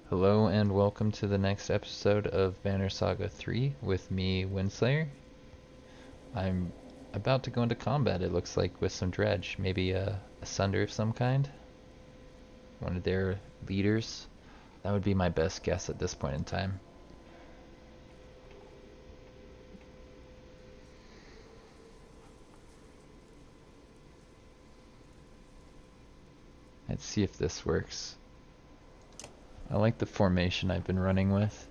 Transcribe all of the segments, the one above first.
Hello and welcome to the next episode of Banner Saga 3 with me, Windslayer. I'm about to go into combat, it looks like, with some dredge. Maybe a sunder of some kind? One of their leaders? That would be my best guess at this point in time. Let's see if this works. I like the formation I've been running with.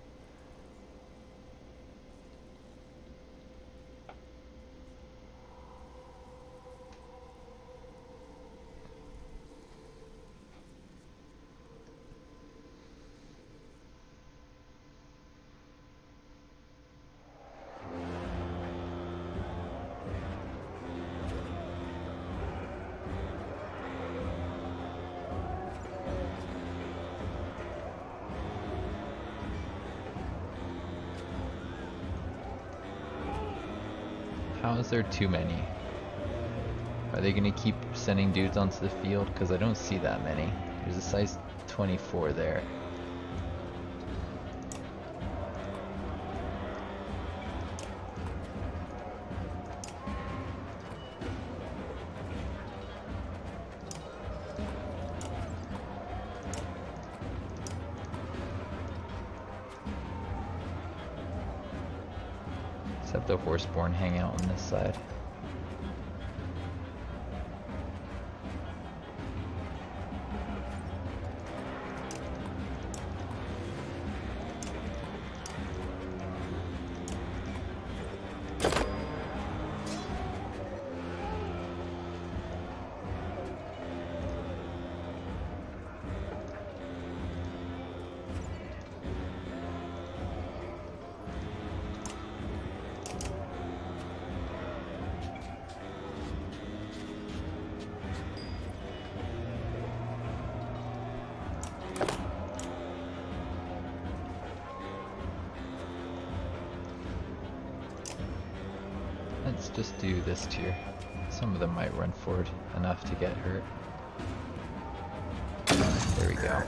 How is there too many? Are they gonna keep sending dudes onto the field? Because I don't see that many. There's a size 24 there. Let's have the horseborn hang out on this side. Let's just do this tier. Some of them might run forward enough to get hurt. There we go.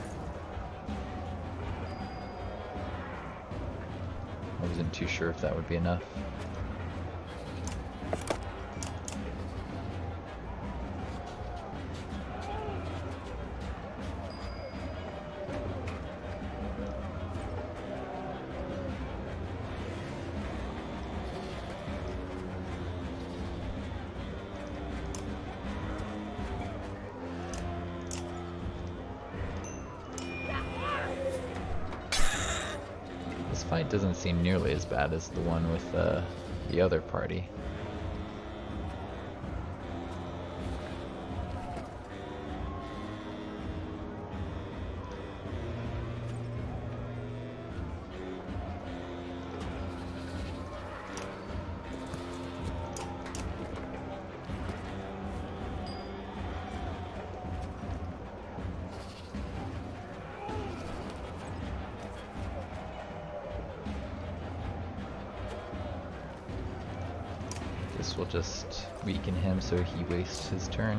I wasn't too sure if that would be enough. This fight doesn't seem nearly as bad as the one with the other party. This will just weaken him so he wastes his turn.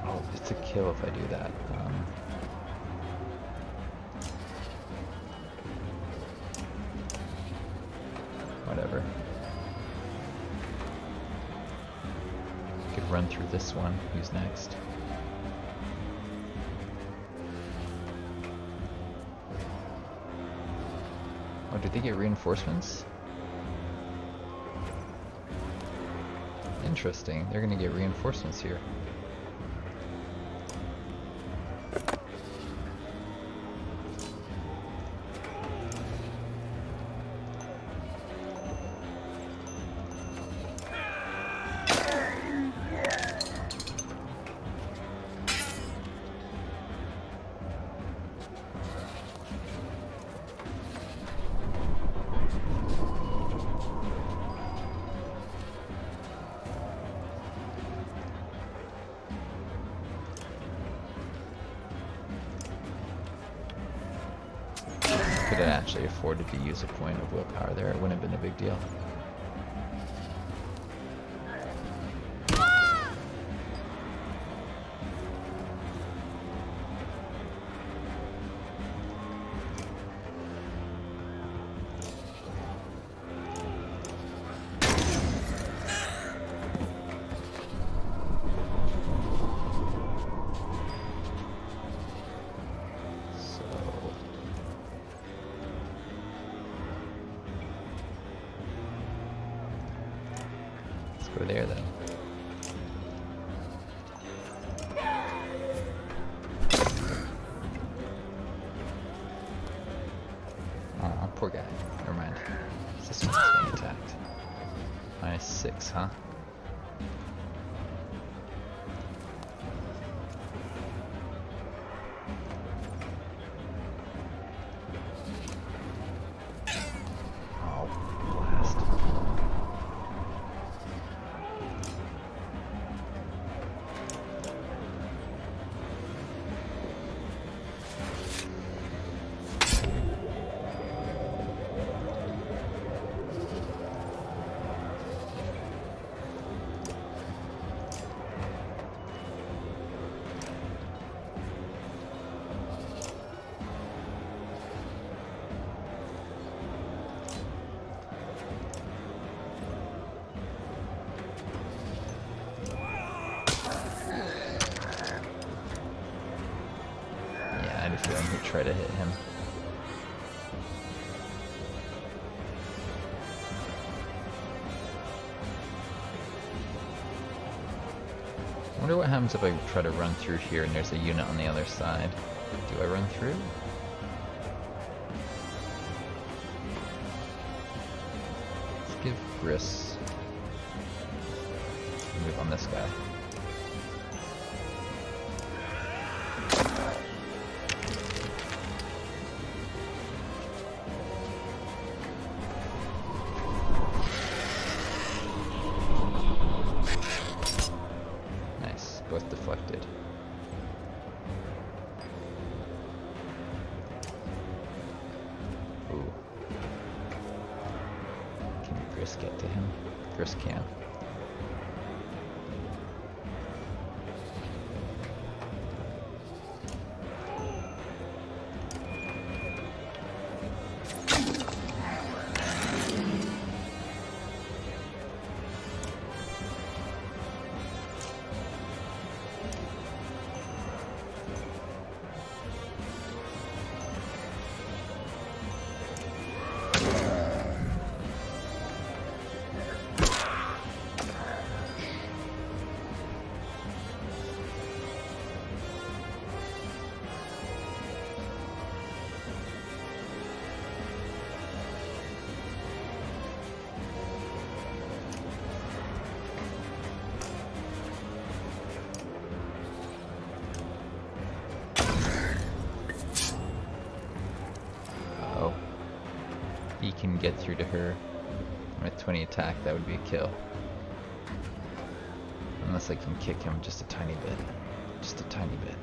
Oh, it's a kill if I do that. Whatever. Could run through this one. Who's next? Oh, did they get reinforcements? Interesting, they're gonna get reinforcements here. Could have actually afforded to use a point of willpower there, it wouldn't have been a big deal. Let's go there then. Aw, poor guy. Never mind. This one's being attacked. -6, huh? Feeling he'd try to hit him. I wonder what happens if I try to run through here and there's a unit on the other side. Do I run through? Let's give Gris move on this guy. Both deflected. Ooh. Can Gris get to him? Gris can. He can get through to her with 20 attack, that would be a kill. Unless I can kick him just a tiny bit. Just a tiny bit.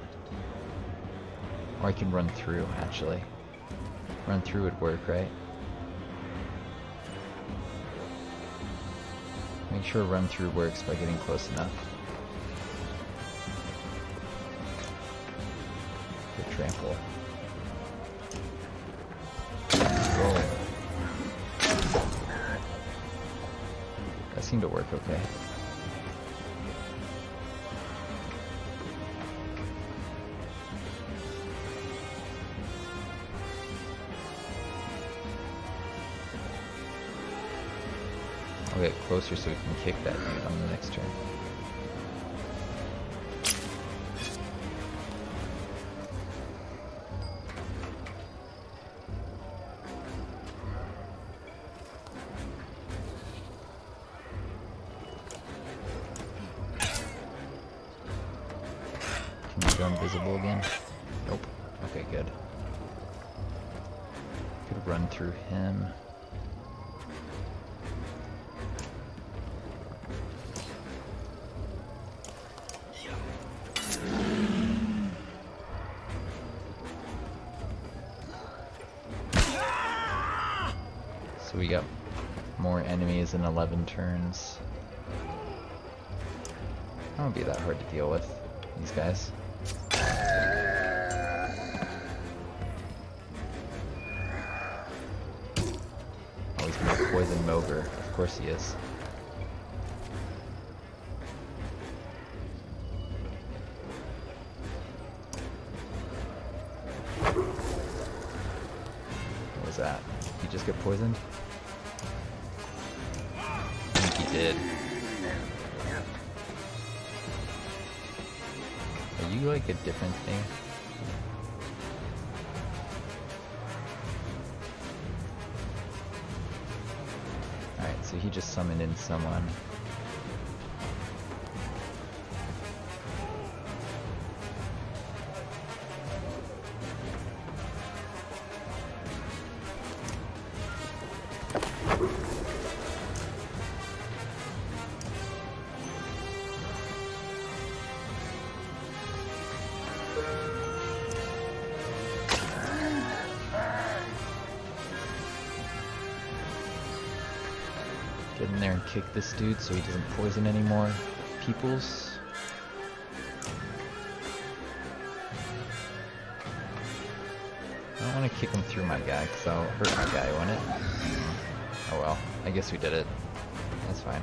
Or I can run through, actually. Run through would work, right? Make sure run through works by getting close enough. Good trample. That seemed to work okay. I'll get closer so we can kick that dude on the next turn. Can you go invisible again? Nope. Okay, good. Could run through him. So we got more enemies in 11 turns. That won't be that hard to deal with, these guys. Oh, he's gonna poison Moger. Of course he is. What was that? Did he just get poisoned? I think he did. you like a different thing? Alright, so he just summoned in someone. Get in there and kick this dude so he doesn't poison any more peoples. I don't want to kick him through my guy because I'll hurt my guy, won't it? Oh well, I guess we did it. That's fine.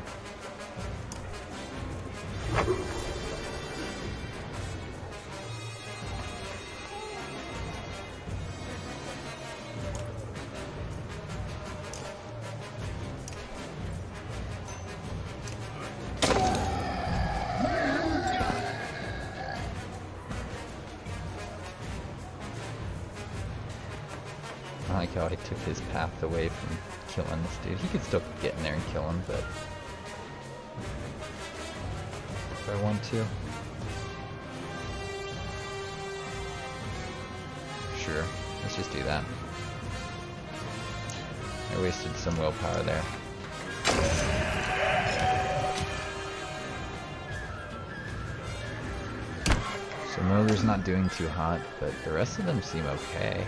I like how I took his path away from killing this dude. He could still get in there and kill him, but if I want to. Sure, let's just do that. I wasted some willpower there. So Mogre's not doing too hot, but the rest of them seem okay.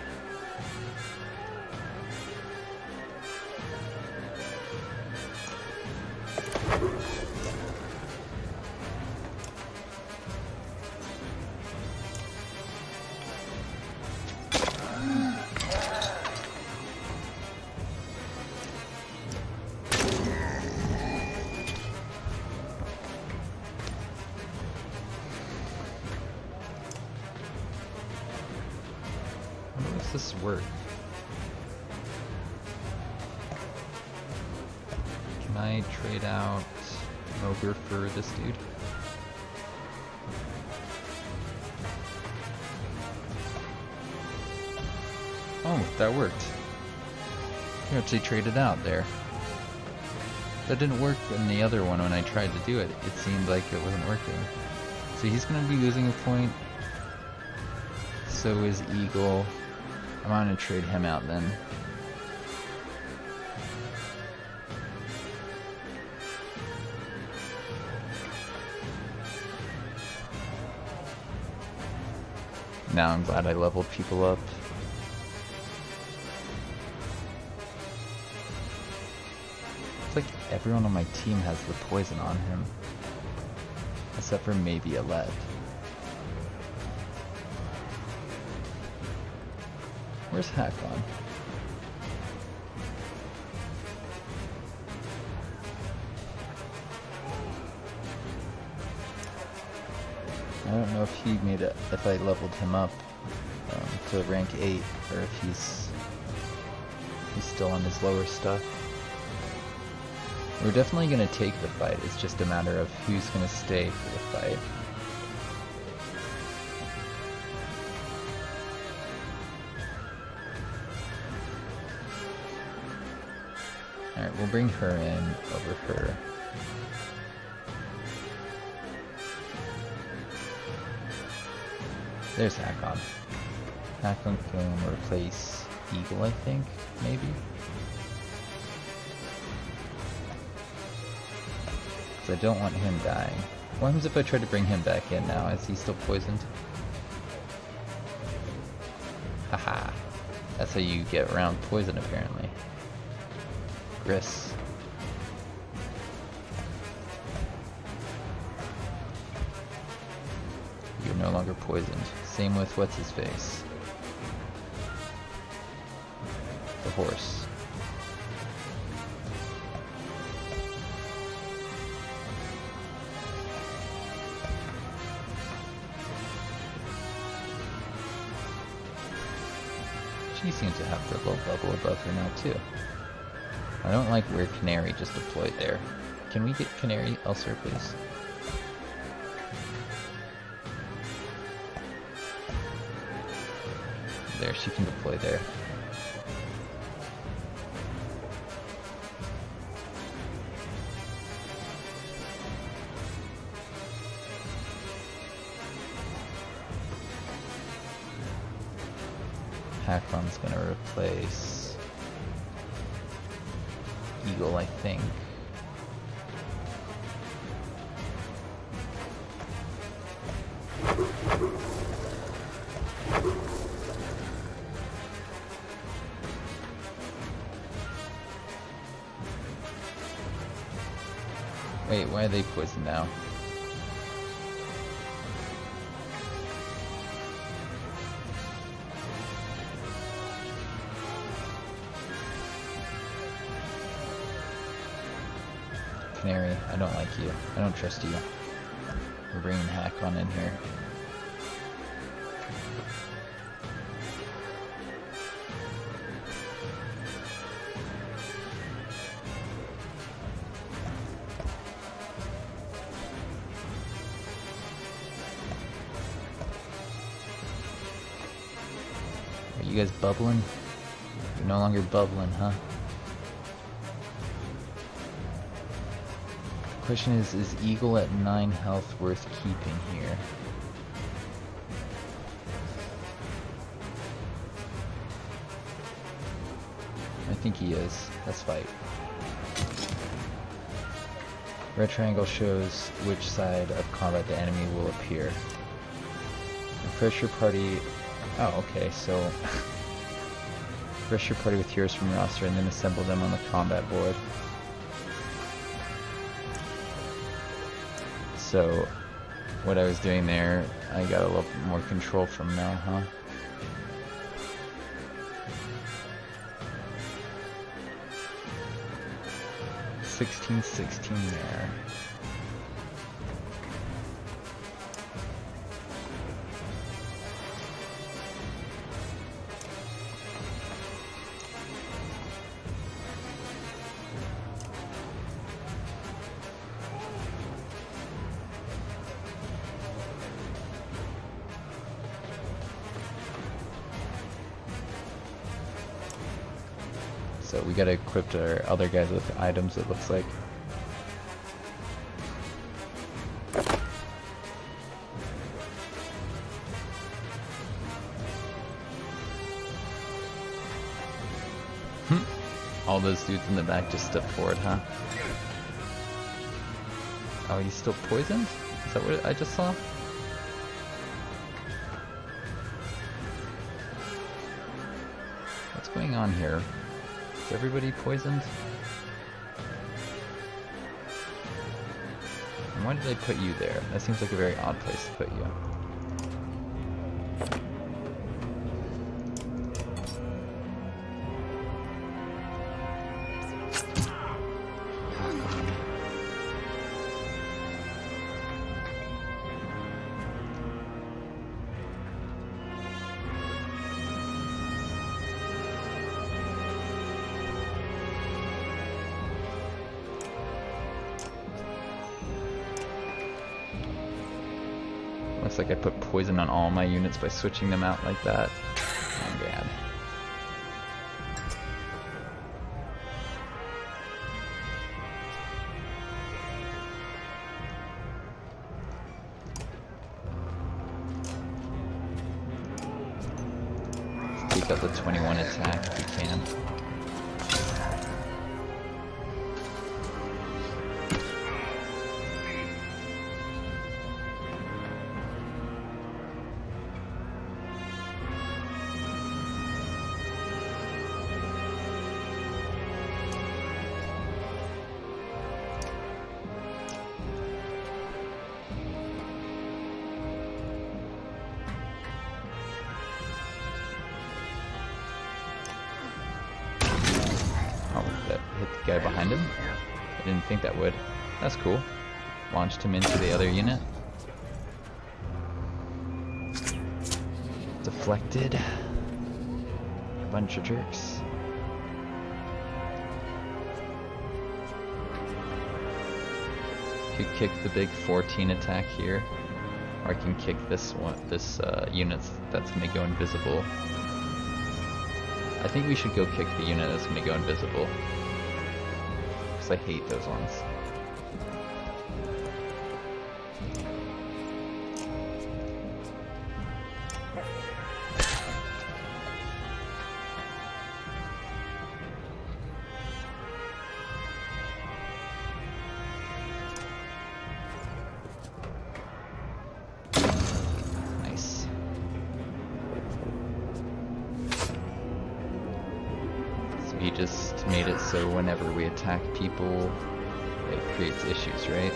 How does this work? Can I trade out Ogre for this dude? Oh, that worked. You actually traded out there. That didn't work in the other one when I tried to do it. It seemed like it wasn't working. So he's going to be losing a point. So is Eagle. I'm going to trade him out then. Now I'm glad I leveled people up. It's like everyone on my team has the poison on him. Except for maybe Alette. Where's Hakon? I don't know if he made it, if I leveled him up to rank 8, or if he's still on his lower stuff. We're definitely going to take the fight, it's just a matter of who's going to stay for the fight. Alright, we'll bring her in over her. There's Hakon. Hakon can replace Eagle, I think, maybe? Because I don't want him dying. What happens if I try to bring him back in now? Is he still poisoned? Haha. That's how you get around poison, apparently. Gris. You're no longer poisoned. Same with what's his face. The horse. She seems to have the low level above her now too. I don't like where Canary just deployed there. Can we get Canary elsewhere, please? there. She can deploy there. Hakron's gonna replace Eagle, I think. Wait, why are they poisoned now? Canary, I don't like you. I don't trust you. We're bringing Hakron in here. Are you guys bubbling? You're no longer bubbling, huh? Question is Eagle at 9 health worth keeping here? I think he is. Let's fight. Red triangle shows which side of combat the enemy will appear. Refresh your party... Oh, okay, so... refresh your party with heroes from your roster and then assemble them on the combat board. So, what I was doing there, I got a little more control from now, huh? $16-16 there. So we gotta equip our other guys with items, it looks like. All those dudes in the back just stepped forward, huh? Oh, he's still poisoned? Is that what I just saw? What's going on here? Is everybody poisoned? And why did they put you there? That seems like a very odd place to put you. Looks like I put poison on all my units by switching them out like that. Oh, bad. Let's take out the 21 attack if we can. Guy behind him? I didn't think that would. That's cool. Launched him into the other unit. Deflected. A bunch of jerks. Could kick the big 14 attack here, or I can kick this one, this unit that's gonna go invisible I think we should go kick the unit that's going to go invisible. Because I hate those ones. He just made it so whenever we attack people, it creates issues, right?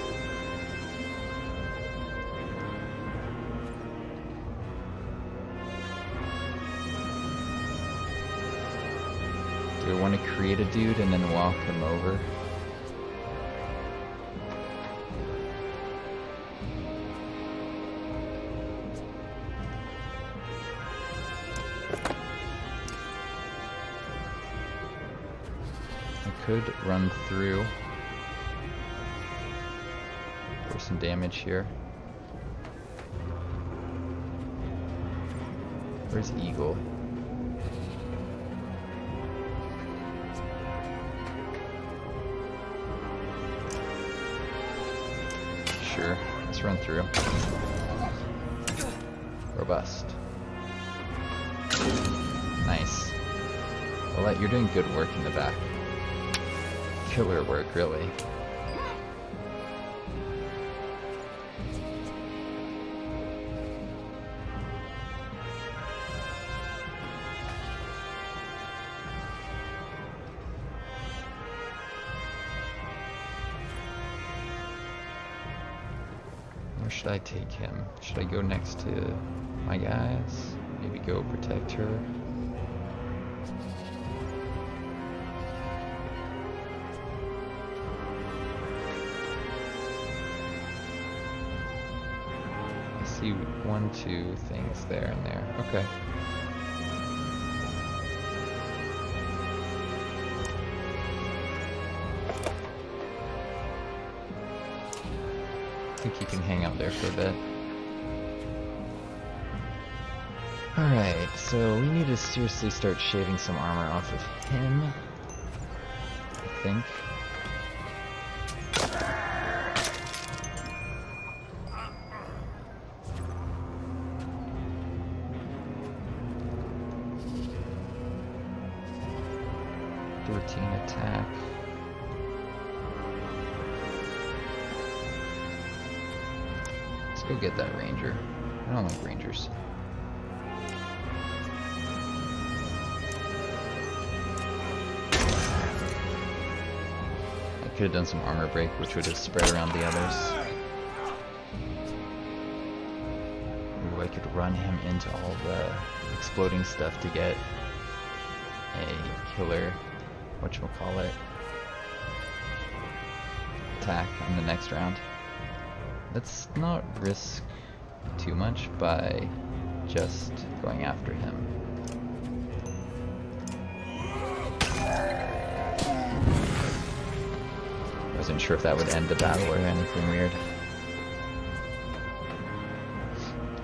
Do I want to create a dude and then walk him over? Could run through for some damage here. Where's Eagle? Sure, let's run through. Robust. Nice. Well, you're doing good work in the back. Killer work, really. Where should I take him? Should I go next to my guys? Maybe go protect her? See 1, 2 things there and there. Okay. I think he can hang out there for a bit. Alright, so we need to seriously start shaving some armor off of him, I think. Attack. Let's go get that ranger. I don't like rangers. I could have done some armor break, which would have spread around the others. Ooh, I could run him into all the exploding stuff to get a killer, whatchamacallit, attack in the next round. Let's not risk too much by just going after him. I wasn't sure if that would end the battle or anything weird.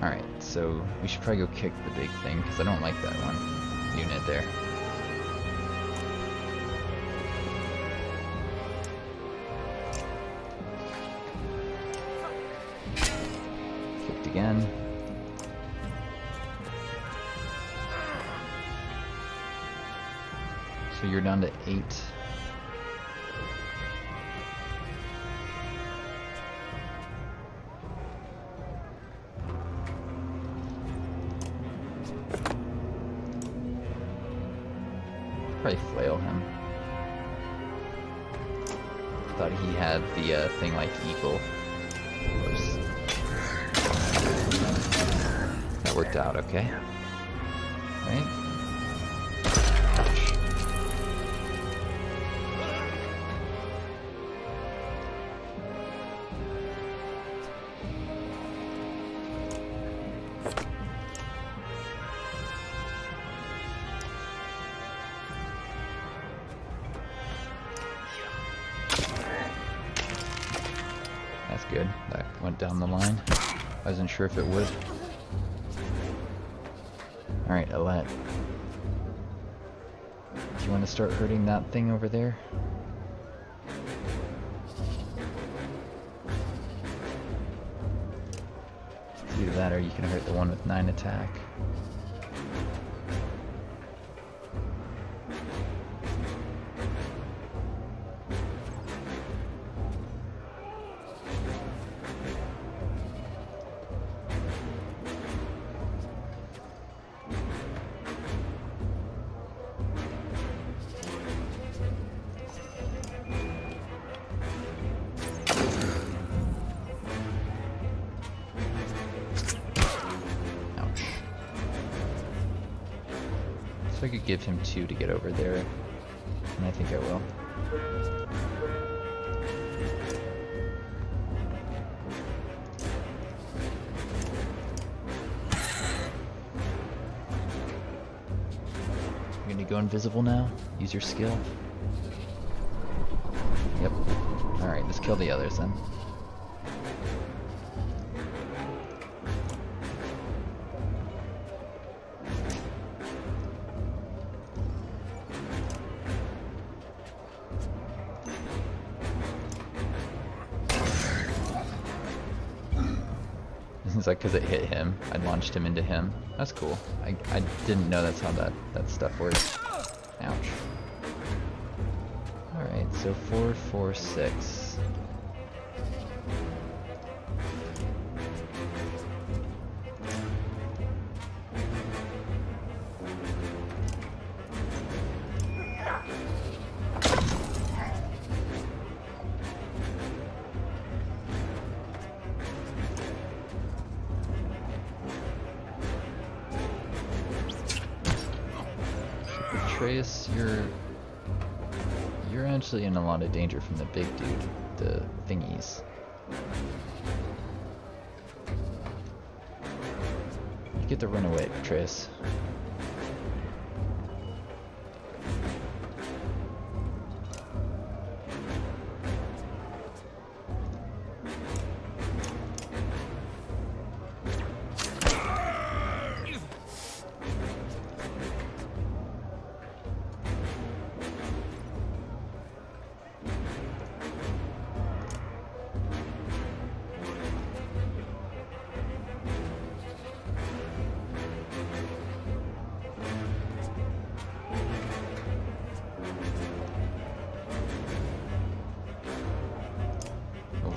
Alright, so we should probably go kick the big thing, because I don't like that one unit there. Again. So you're down to 8. Probably flail him. Thought he had the thing like Eagle. That worked out okay. Right? That's good. That went down the line. I wasn't sure if it would. Alright, Alette. you want to start hurting that thing over there? It's either that or you can hurt the one with 9 attack. So I could give him 2 to get over there, and I think I will. You're gonna go invisible now? Use your skill? Yep. Alright, let's kill the others then. It's like because it hit him, I launched him into him. That's cool. I didn't know that's how that stuff works. Ouch. Alright, so 4, 4, 6. Atreus, you're actually in a lot of danger from the big dude, the thingies. You get to run away, Atreus.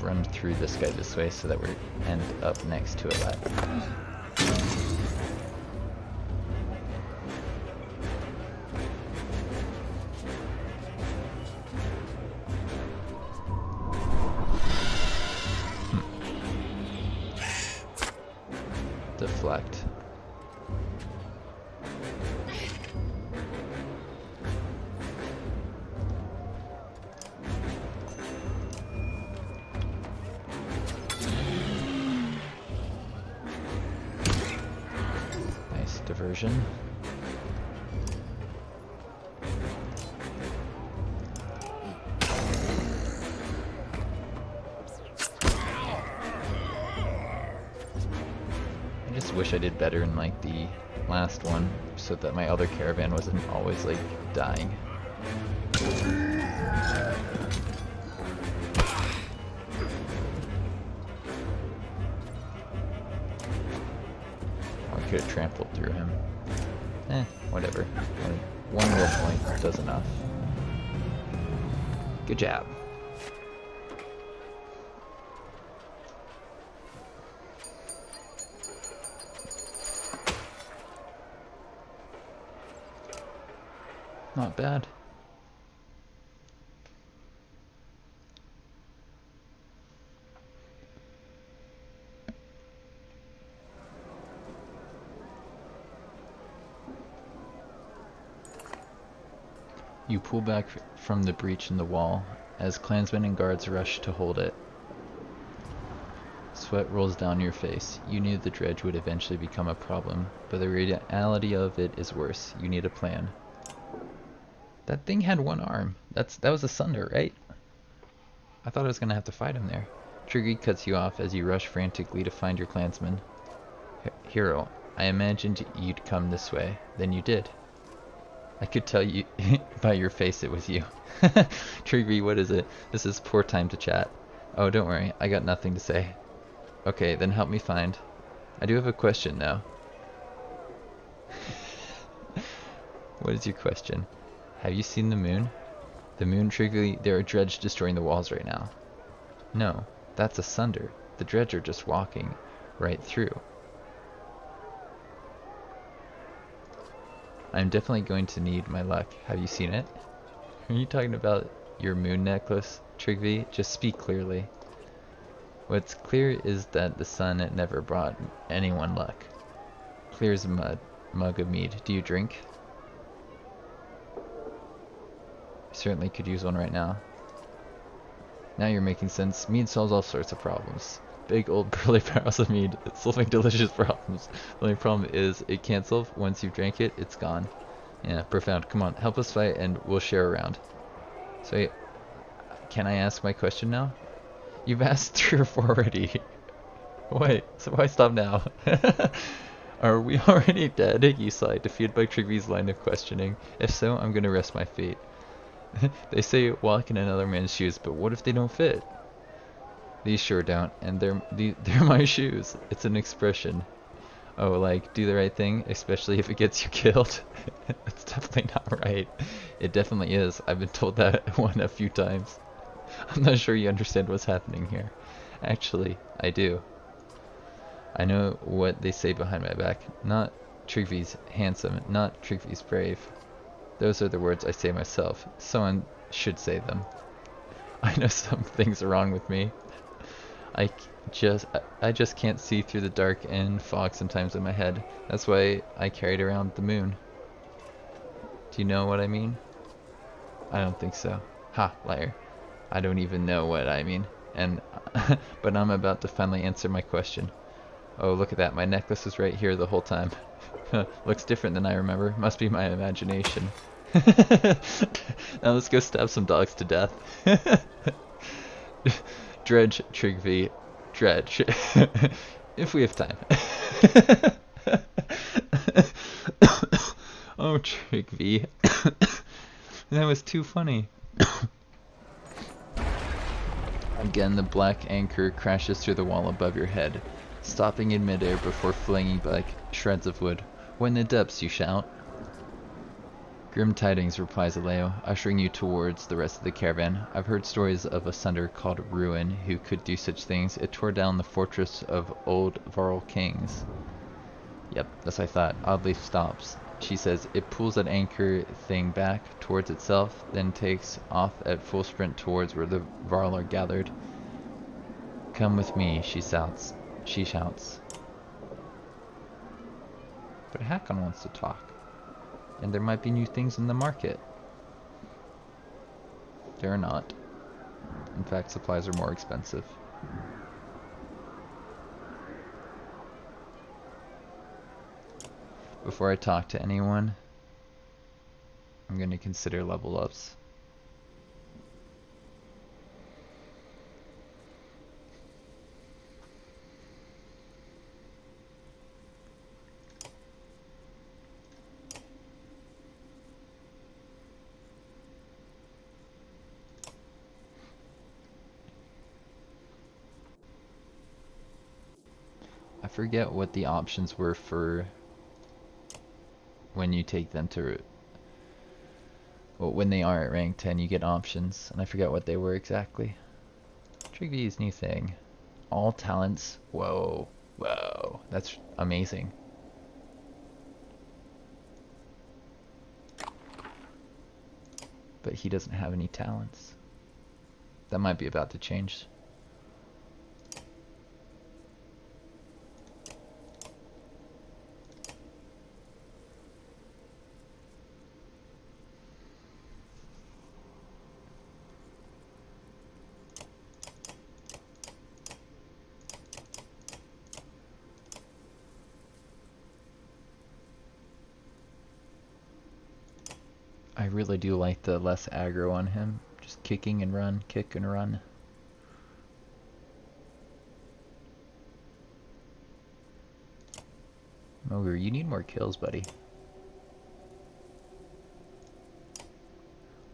Run through this guy this way so that we end up next to it. Deflect. Diversion. I just wish I did better in like the last one so that my other caravan wasn't always like dying. Could have trampled through him. Whatever. One will point does enough. Good job. Not bad. You pull back from the breach in the wall as clansmen and guards rush to hold it. Sweat rolls down your face. You knew the dredge would eventually become a problem, but the reality of it is worse. You need a plan. That thing had 1 arm. That was a sunder, right? I thought I was gonna have to fight him there. Triggy cuts you off as you rush frantically to find your clansman. Hero, I imagined you'd come this way. Then you did. I could tell you by your face it was you. Trigby, what is it? This is poor time to chat. Oh, don't worry, I got nothing to say. Okay, then help me find. I do have a question now. What is your question? Have you seen the moon? The moon, Trigby, there are dredge destroying the walls right now. No, that's a sunder. The dredge are just walking right through. I'm definitely going to need my luck. Have you seen it? Are you talking about your moon necklace, Trigby? Just speak clearly. What's clear is that the sun never brought anyone luck. Clear as a mug of mead. Do you drink? Certainly could use one right now. Now you're making sense. Mead solves all sorts of problems. Big old burly barrels of mead, solving delicious problems. The only problem is it can't solve. Once you've drank it, it's gone. Yeah, profound. Come on, help us fight and we'll share around. So, can I ask my question now? You've asked 3 or 4 already. Wait, so why stop now? Are we already dead? You sighed, defeated by Trigby's line of questioning. If so, I'm gonna rest my feet. They say walk in another man's shoes, but what if they don't fit? These sure don't, and they're my shoes. It's an expression. Oh, like, do the right thing, especially if it gets you killed? That's definitely not right. It definitely is. I've been told that one a few times. I'm not sure you understand what's happening here. Actually, I do. I know what they say behind my back. Not Trigvy's handsome, not Trigvy's brave. Those are the words I say myself. Someone should say them. I know some things are wrong with me. I just can't see through the dark and fog sometimes in my head. That's why I carried around the moon. Do you know what I mean? I don't think so. Ha, liar. I don't even know what I mean. And but I'm about to finally answer my question. Oh, look at that. My necklace was right here the whole time. Looks different than I remember. Must be my imagination. Now let's go stab some dogs to death. Dredge, Trigby, dredge. If we have time. Oh, Trigby. That was too funny. Again, the black anchor crashes through the wall above your head, stopping in midair before flinging back shreds of wood. When the depths, you shout. Grim tidings, replies Aleo, ushering you towards the rest of the caravan. I've heard stories of a sunder called Ruin who could do such things. It tore down the fortress of old Varl kings. Yep, that's what I thought. Oddly stops. She says it pulls that anchor thing back towards itself, then takes off at full sprint towards where the Varl are gathered. Come with me, she shouts. But Hakon wants to talk. And there might be new things in the market. There are not. In fact, supplies are more expensive. Before I talk to anyone, I'm going to consider level ups. I forget what the options were for when you take them to, well, when they are at rank 10 you get options, and I forget what they were exactly. Trigby's new thing. All talents. Whoa, that's amazing. But he doesn't have any talents. That might be about to change. I really do like the less aggro on him. Just kicking and run, kick and run. Moger, you need more kills, buddy.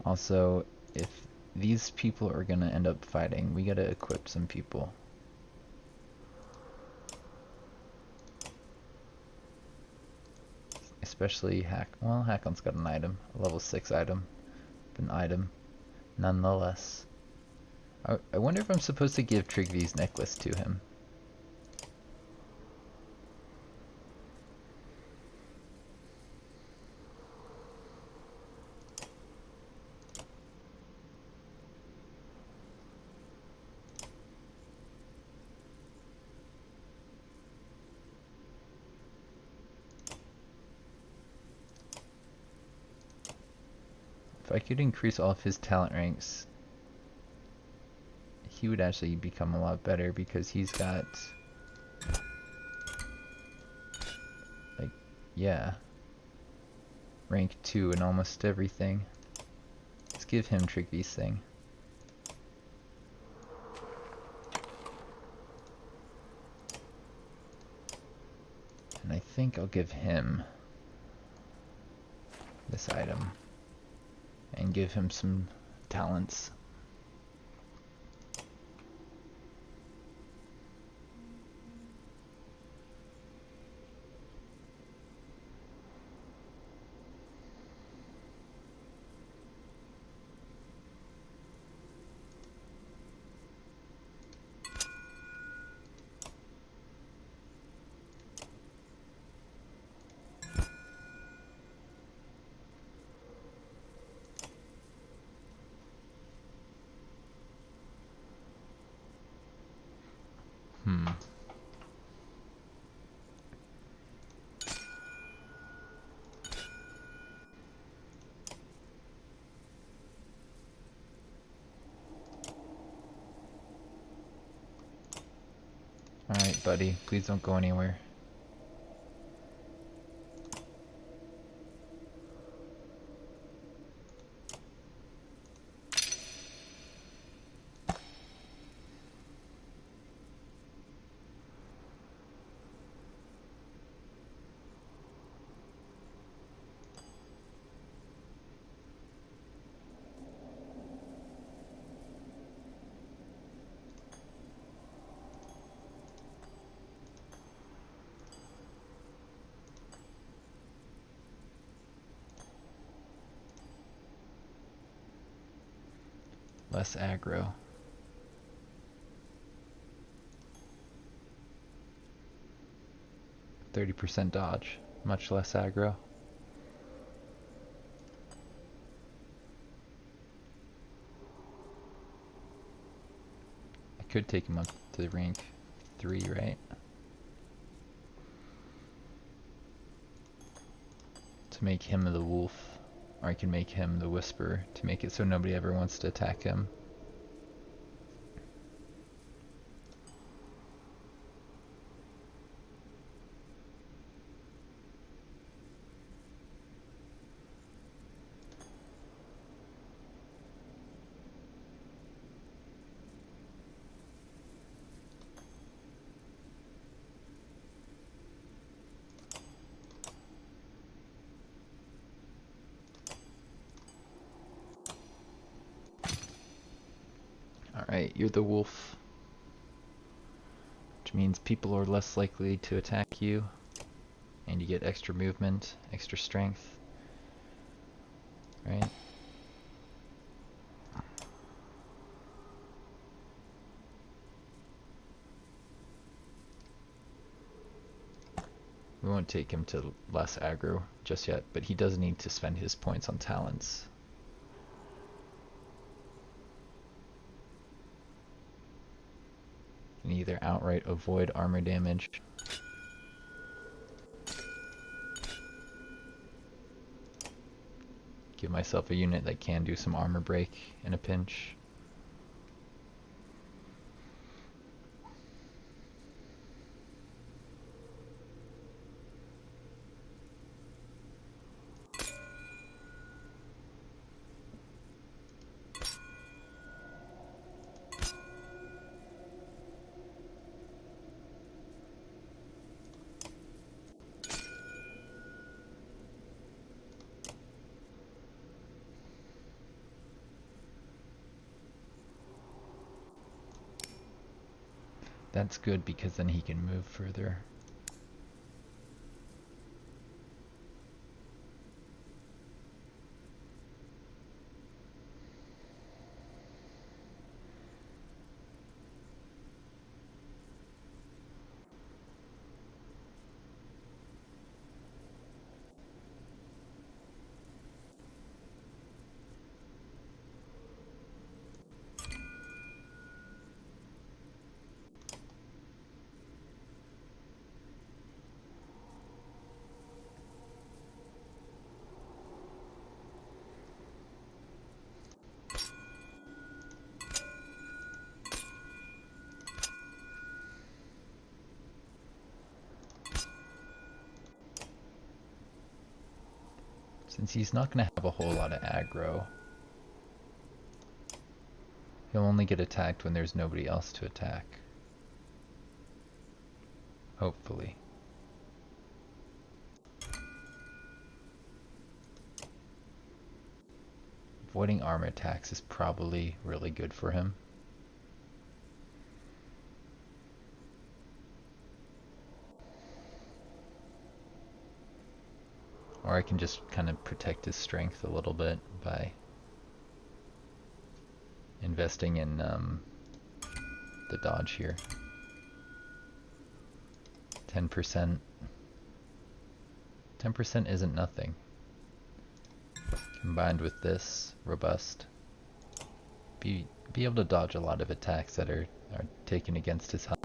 Also, if these people are gonna end up fighting, we gotta equip some people. Especially Hakon's got an item, a level 6 item, but an item nonetheless. I wonder if I'm supposed to give Trigvy's necklace to him. If I could increase all of his talent ranks, he would actually become a lot better because he's got, like, yeah, rank 2 in almost everything. Let's give him Trigvy's thing. And I think I'll give him this item and give him some talents. Alright, buddy, please don't go anywhere. Less aggro. %30 dodge, much less aggro. I could take him up to rank 3, right? To make him the wolf. Or I can make him the whisperer to make it so nobody ever wants to attack him. Alright, you're the wolf. Which means people are less likely to attack you. And you get extra movement, extra strength. Right? We won't take him to less aggro just yet, but he does need to spend his points on talents. And either outright avoid armor damage. Give myself a unit that can do some armor break in a pinch. That's good because then he can move further. Since he's not going to have a whole lot of aggro, he'll only get attacked when there's nobody else to attack. Hopefully. Avoiding armor attacks is probably really good for him. Or I can just kind of protect his strength a little bit by investing in the dodge here. 10%. 10% isn't nothing. Combined with this, robust. Be able to dodge a lot of attacks that are taken against his health.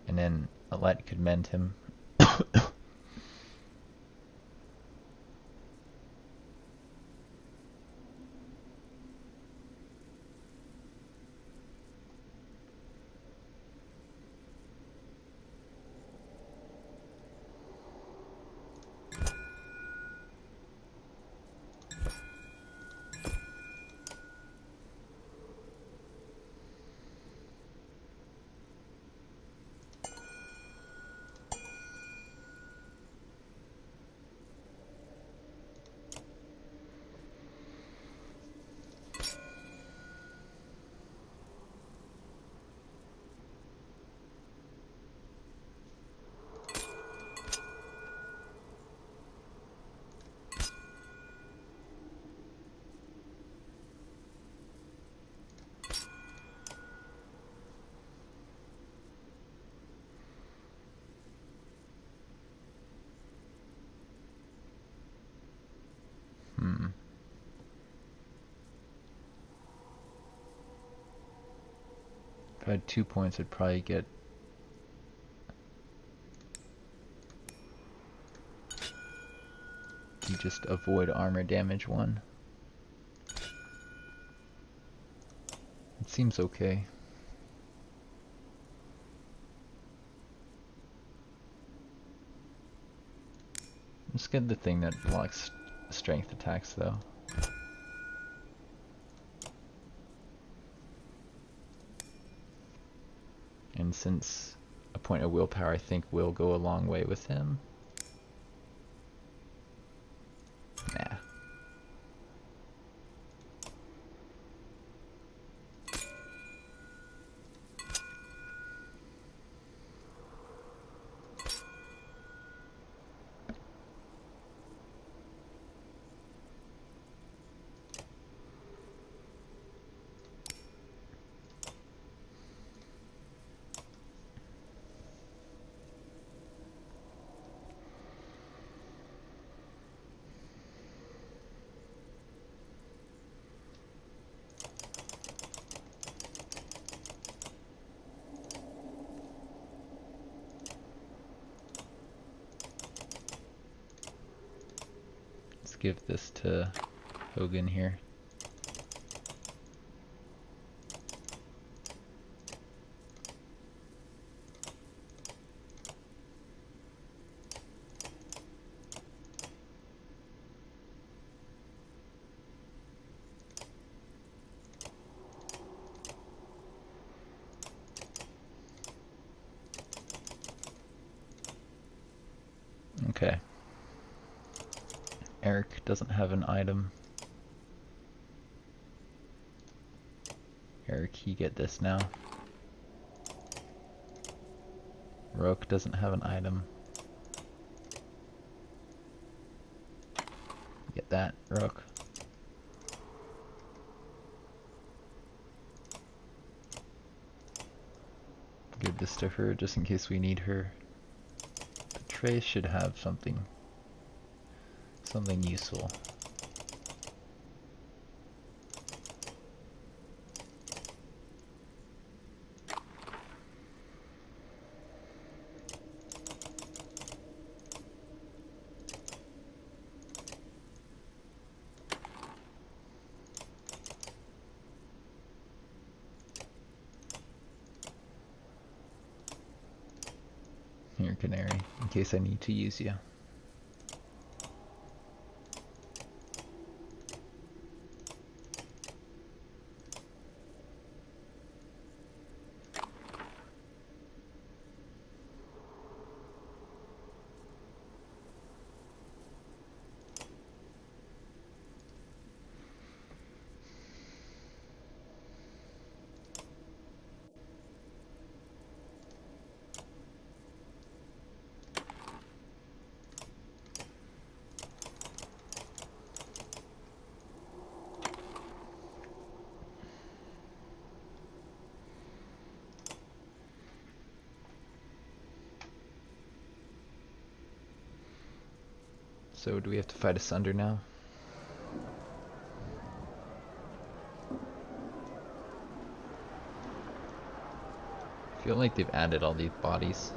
And then a light could mend him. If I had 2 points, I'd probably get... You just avoid armor damage 1. It seems okay. Let's get the thing that blocks strength attacks though. And since a point of willpower I think will go a long way with him. Nah. Give this to Hogan here. Okay. Eric doesn't have an item. Eric, you get this now. Rook doesn't have an item. Get that, Rook. Give this to her just in case we need her. The tray should have something useful. Here, Canary, in case I need to use you. So do we have to fight asunder now? I feel like they've added all these bodies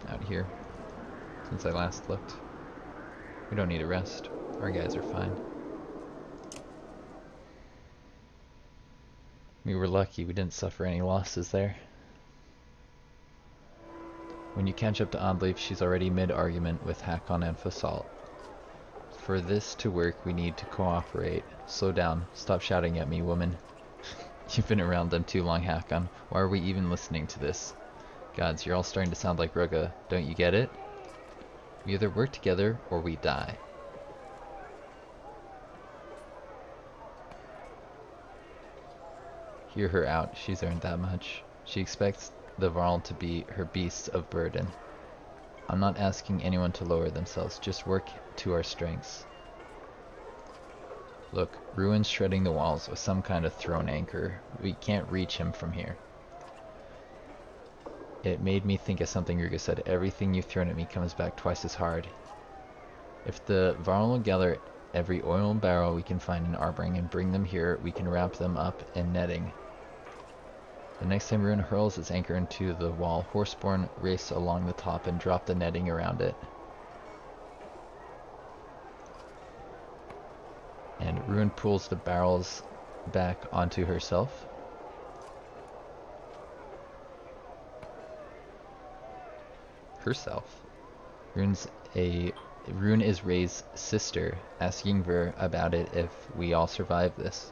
out here since I last looked. We don't need a rest. Our guys are fine. We were lucky we didn't suffer any losses there. When you catch up to Oddleif, she's already mid-argument with Hakon and Fasalt. For this to work, we need to cooperate. Slow down. Stop shouting at me, woman. You've been around them too long, Hakon. Why are we even listening to this? Gods, you're all starting to sound like Rugga. Don't you get it? We either work together, or we die. Hear her out. She's earned that much. She expects the Varl to be her beasts of burden. I'm not asking anyone to lower themselves, just work to our strengths. Look, Ruin's shredding the walls with some kind of thrown anchor. We can't reach him from here. It made me think of something Ruga said. Everything you've thrown at me comes back twice as hard. If the Varl will gather every oil barrel we can find in Arbring and bring them here, we can wrap them up in netting. The next time Ruin hurls its anchor into the wall, Horseborn race along the top and drop the netting around it. And Ruin pulls the barrels back onto herself. Ruin is Ray's sister. Ask Yngvar about it if we all survive this.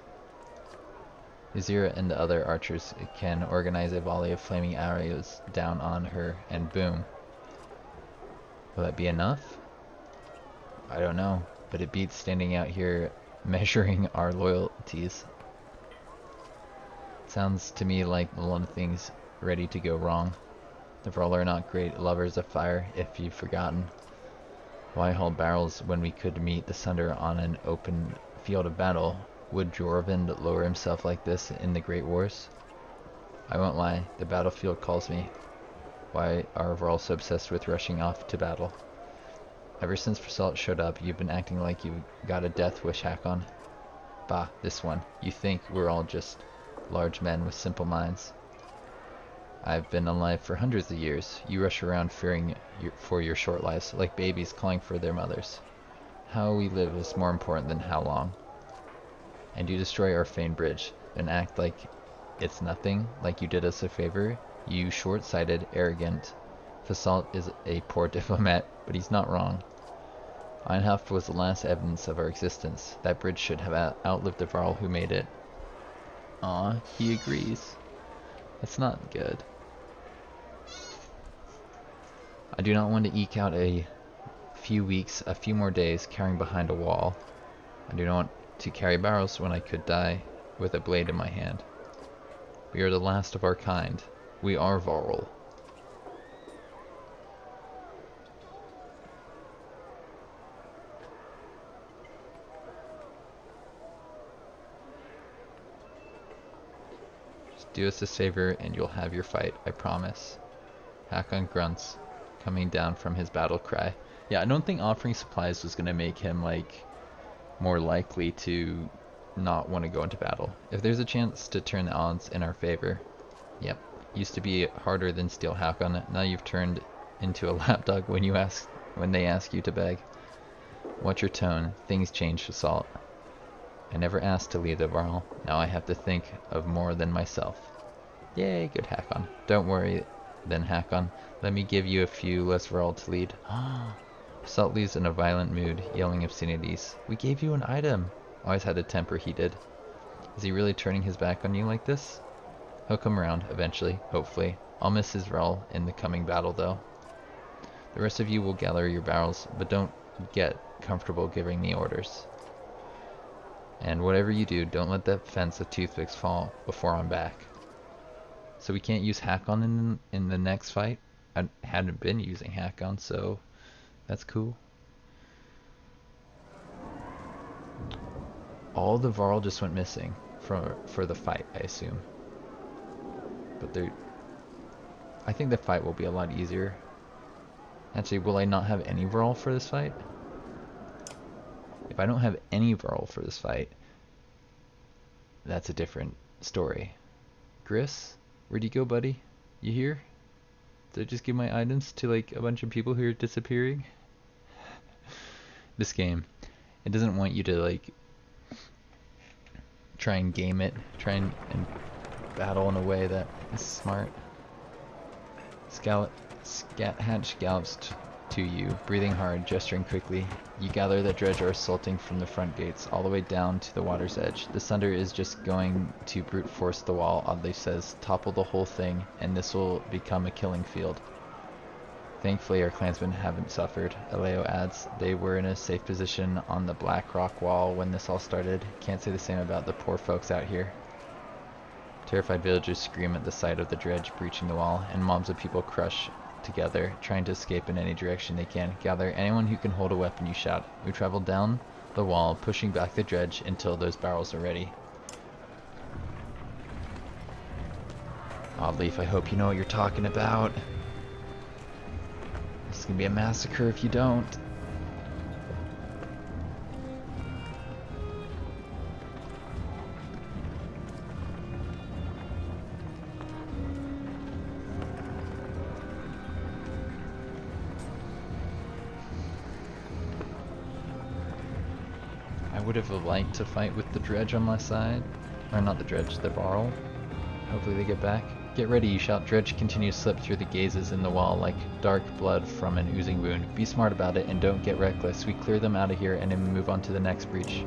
Azira and the other archers can organize a volley of flaming arrows down on her, and boom. Will that be enough? I don't know, but it beats standing out here measuring our loyalties. Sounds to me like a lot of things ready to go wrong. The Vrol are not great lovers of fire, if you've forgotten. Why haul barrels when we could meet the Sunder on an open field of battle? Would Jorvind lower himself like this in the Great Wars? I won't lie, the battlefield calls me. Why are Vrol so obsessed with rushing off to battle? Ever since Fasalt showed up, you've been acting like you got a death wish, Hakon. Bah, this one. You think we're all just large men with simple minds. I've been alive for hundreds of years. You rush around fearing for your short lives, like babies calling for their mothers. How we live is more important than how long. And you destroy our famed bridge, and act like it's nothing, like you did us a favor, you short-sighted, arrogant. Fasalt is a poor diplomat, but he's not wrong. Einhaft was the last evidence of our existence. That bridge should have outlived the Varl who made it. Aw, he agrees. That's not good. I do not want to eke out a few weeks, a few more days, carrying behind a wall. I do not want to carry barrels when I could die with a blade in my hand. We are the last of our kind. We are Varl. Do us this favor and you'll have your fight, I promise. Hakon grunts, coming down from his battle cry. Yeah, I don't think offering supplies was gonna make him, like, more likely to not want to go into battle. If there's a chance to turn the odds in our favor. Yep. Used to be harder than steal Hakon. Now you've turned into a lapdog when they ask you to beg. Watch your tone. Things change, Assault. I never asked to lead the Varl. Now I have to think of more than myself. Yay, good Hakon. Don't worry then, Hakon. Let me give you a few less Varl to lead. Assault leaves in a violent mood, yelling obscenities. We gave you an item. Always had a temper, he did. Is he really turning his back on you like this? He'll come around, eventually, hopefully. I'll miss his Varl in the coming battle, though. The rest of you will gather your barrels, but don't get comfortable giving me orders. And whatever you do, don't let that fence of toothpicks fall before I'm back. So we can't use Hakon in the next fight? I hadn't been using Hakon, so that's cool. All the Varl just went missing for the fight, I assume. But I think the fight will be a lot easier. Actually, will I not have any Varl for this fight? If I don't have any Varl for this fight, that's a different story. Gris? Where'd you go, buddy? You here? Did I just give my items to, like, a bunch of people who are disappearing? This game, it doesn't want you to, like, try and game it. Try and battle in a way that is smart. Hatch gallops to you, breathing hard, gesturing quickly. You gather that dredge are assaulting from the front gates, all the way down to the water's edge. The Sunder is just going to brute force the wall, Oddly says, topple the whole thing, and this will become a killing field. Thankfully, our clansmen haven't suffered, Aleo adds. They were in a safe position on the black rock wall when this all started. Can't say the same about the poor folks out here. Terrified villagers scream at the sight of the dredge breaching the wall, and mobs of people crush together, trying to escape in any direction they can. Gather anyone who can hold a weapon, you shout. We travel down the wall, pushing back the dredge until those barrels are ready. Oddleaf, I hope you know what you're talking about. This is gonna be a massacre if you don't. I would have liked to fight with the dredge on my side. Or not the dredge, the Varl. Hopefully they get back. Get ready, you shout. Dredge continues to slip through the gazes in the wall like dark blood from an oozing wound. Be smart about it and don't get reckless. We clear them out of here and then move on to the next breach.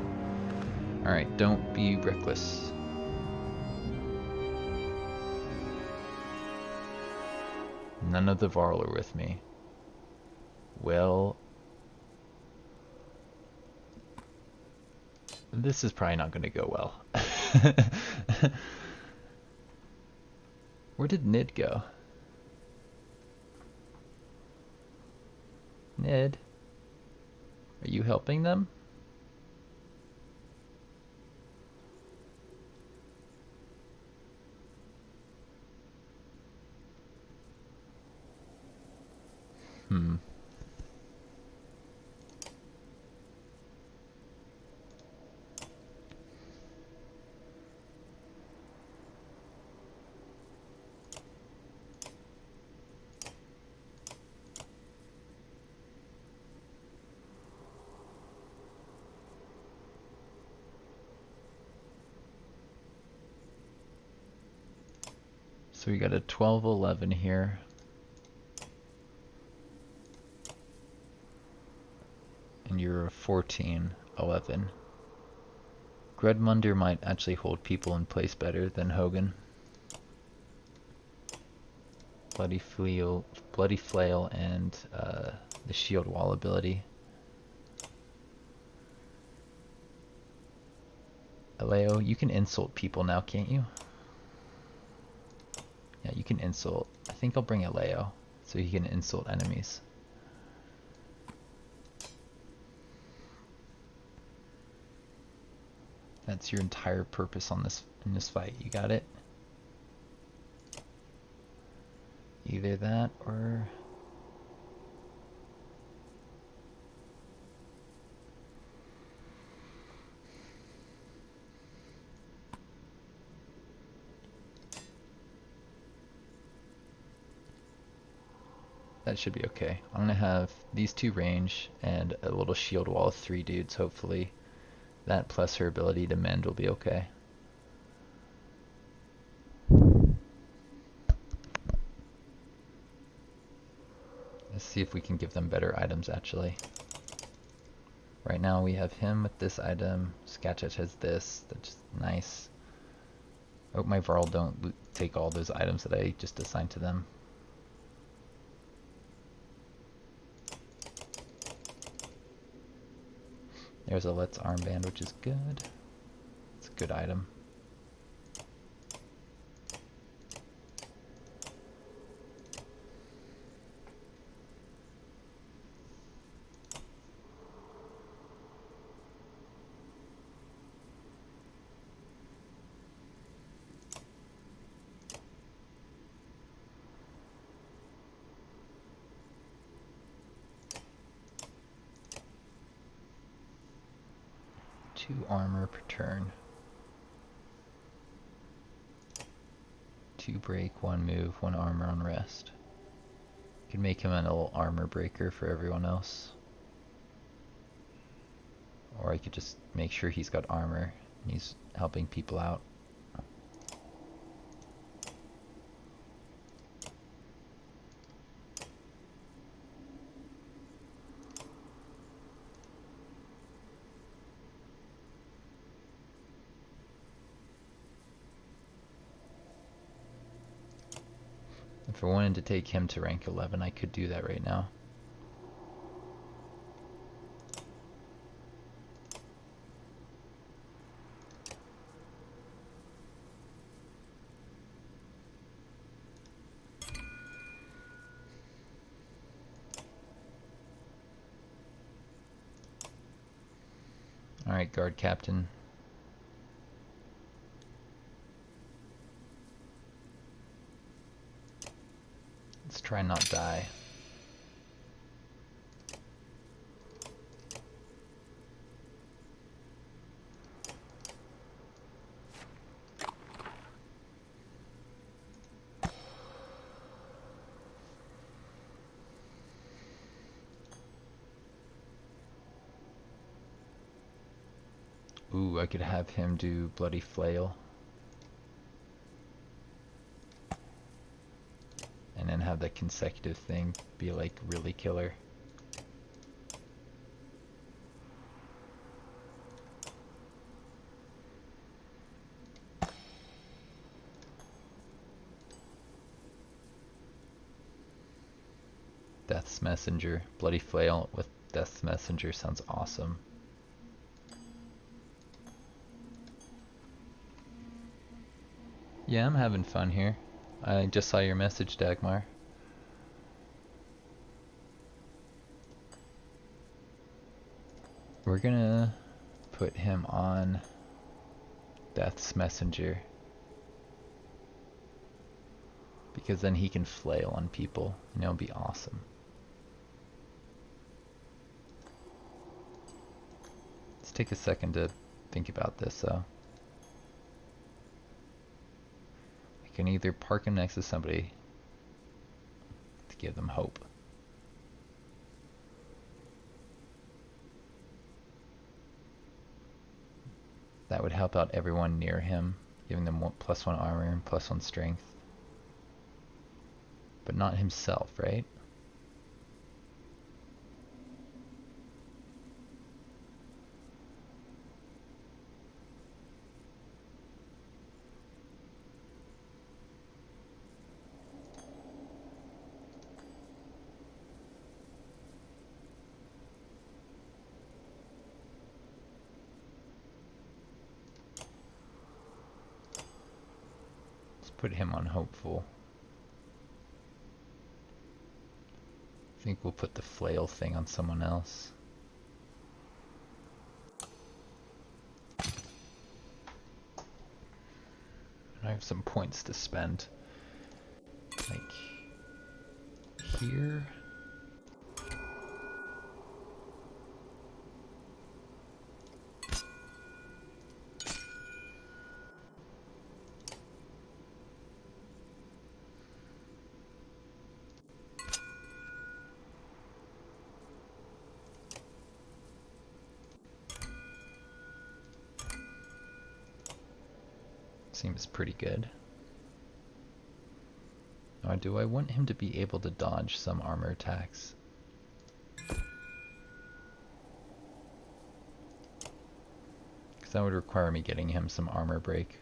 Alright, don't be reckless. None of the Varl are with me. Well, this is probably not going to go well. Where did Nid go? Nid? Are you helping them? So we got a 12-11 here. And you're a 14-11. Gredmunder might actually hold people in place better than Hogan. Bloody Flail and the Shield Wall ability. Aleo, you can insult people now, can't you? Yeah, you can insult. I think I'll bring Aleo so he can insult enemies. That's your entire purpose on in this fight. You got it? Either that or... that should be okay. I'm gonna have these two range and a little shield wall of 3 dudes, hopefully. That plus her ability to mend will be okay. Let's see if we can give them better items, actually. Right now we have him with this item. Sketchach has this. That's nice. I hope my Varl don't take all those items that I just assigned to them. There's a Let's armband, which is good. It's a good item. Two armor per turn. 2 break, 1 move, 1 armor on rest. Could make him a little armor breaker for everyone else. Or I could just make sure he's got armor and he's helping people out. If I wanted to take him to rank 11, I could do that right now. Alright, guard captain. Let's try and not die. Ooh, I could have him do Bloody Flail. And then have the consecutive thing be like really killer. Death's Messenger. Bloody Flail with Death's Messenger sounds awesome. Yeah, I'm having fun here. I just saw your message, Dagmar. We're gonna put him on Death's Messenger. Because then he can flail on people, and it'll be awesome. Let's take a second to think about this, though. I can either park him next to somebody to give them hope. That would help out everyone near him, giving them +1 armor and +1 strength. But not himself, right? Let's put him on hopeful. I think we'll put the flail thing on someone else. And I have some points to spend. Like here. Seems pretty good. Now, do I want him to be able to dodge some armor attacks? Because that would require me getting him some armor break.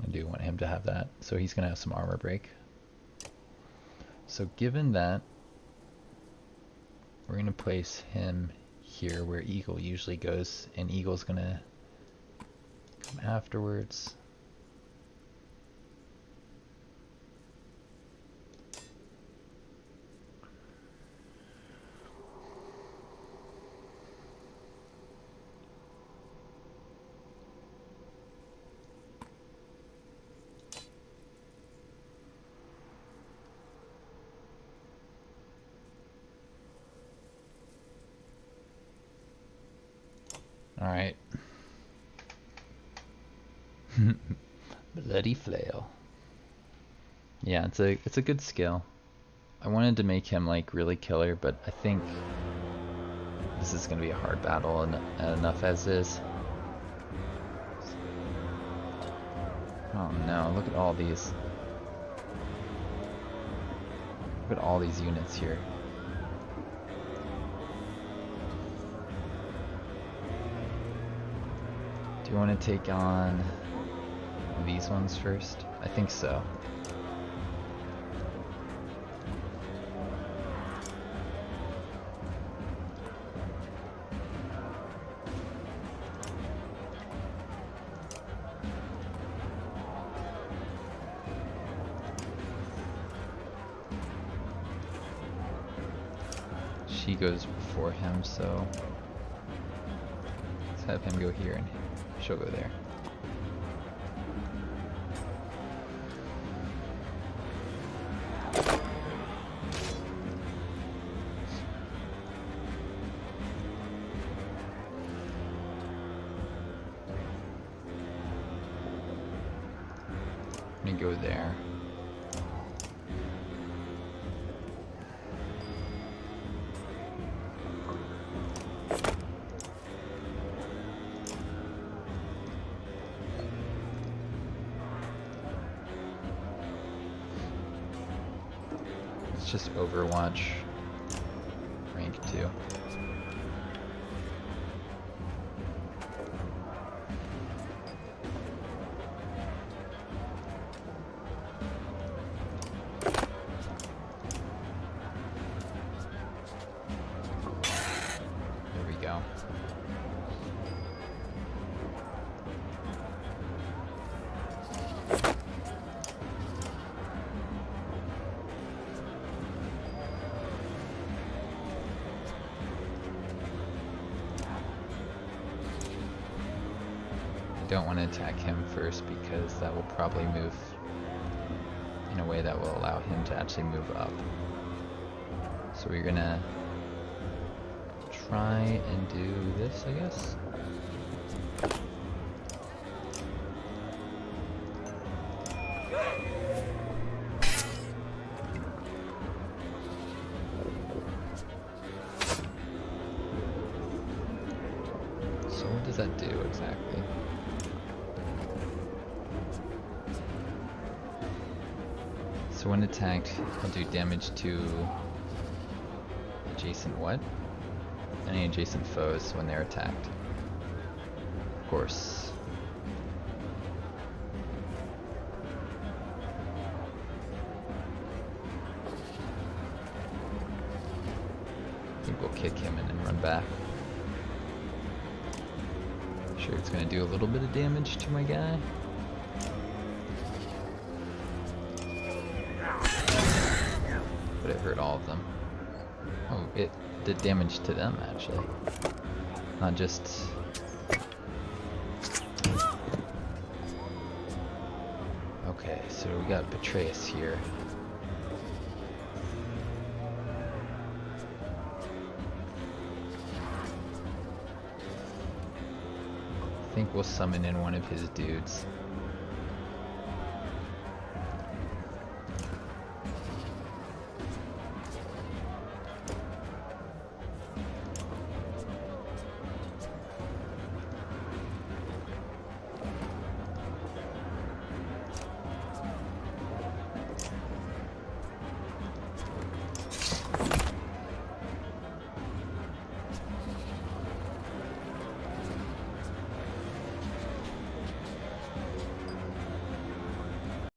I do want him to have that, so he's going to have some armor break. So given that, we're going to place him here where Eagle usually goes, and Eagle's going to come afterwards. Alright. Bloody flail. Yeah, it's a good skill. I wanted to make him like really killer, but I think this is gonna be a hard battle enough as is. Oh no, look at all these. Look at all these units here. Do you want to take on these ones first? I think so. She goes before him, so let's have him go here and she'll go there. Let me go there. Just Overwatch rank 2. There we go. Don't want to attack him first because that will probably move in a way that will allow him to actually move up. So we're gonna try and do this, I guess. So what does that do exactly? So when attacked, I'll do damage to adjacent what? Any adjacent foes when they're attacked. Of course. I think we'll kick him and then run back. Sure, it's gonna do a little bit of damage to my guy. But it hurt all of them. Oh, it did damage to them, actually. Not just... Okay, so we got Betrayus here. I think we'll summon in one of his dudes.